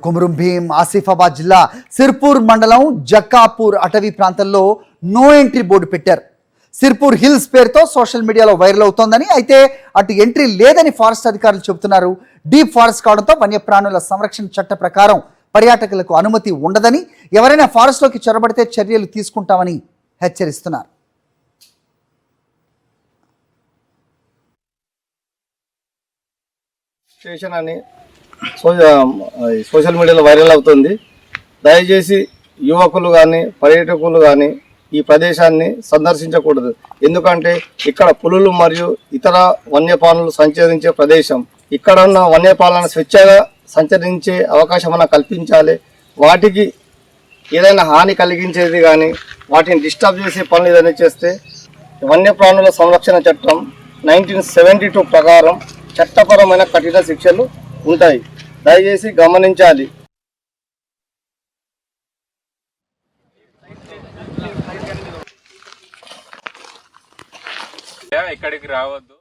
కొమురం భీం ఆసిఫాబాద్ జిల్లా సిర్పూర్ మండలం జక్కాపూర్ అటవీ ప్రాంతంలో నో ఎంట్రీ బోర్డు పెట్టారు. సిర్పూర్ హిల్స్ పేరుతో సోషల్ మీడియాలో వైరల్ అవుతోందని, అయితే అటు ఎంట్రీ లేదని ఫారెస్ట్ అధికారులు చెబుతున్నారు. డీప్ ఫారెస్ట్ కావడంతో వన్యప్రాణుల సంరక్షణ చట్ట ప్రకారం పర్యాటకులకు అనుమతి ఉండదని, ఎవరైనా ఫారెస్ట్లోకి చొరబడితే చర్యలు తీసుకుంటామని హెచ్చరిస్తున్నారు. స్టేషన్ అని సోషల్ మీడియాలో వైరల్ అవుతుంది. దయచేసి యువకులు కానీ పర్యాటకులు కానీ ఈ ప్రదేశాన్ని సందర్శించకూడదు. ఎందుకంటే ఇక్కడ పులులు మరియు ఇతర వన్యప్రాణులు సంచరించే ప్రదేశం. ఇక్కడ ఉన్న వన్యప్రాణులను స్వేచ్ఛగా సంచరించే అవకాశం మనం కల్పించాలి. వాటికి ఏదైనా హాని కలిగించేది కానీ వాటిని డిస్టర్బ్ చేసే పనులు ఏదైనా చేస్తే వన్యప్రాణుల సంరక్షణ చట్టం 1972 ప్రకారం చట్టపరమైన కఠిన శిక్షలు ఉంటాయి. దయచేసి గమనించాలి. ఇక్కడికి రావద్దు.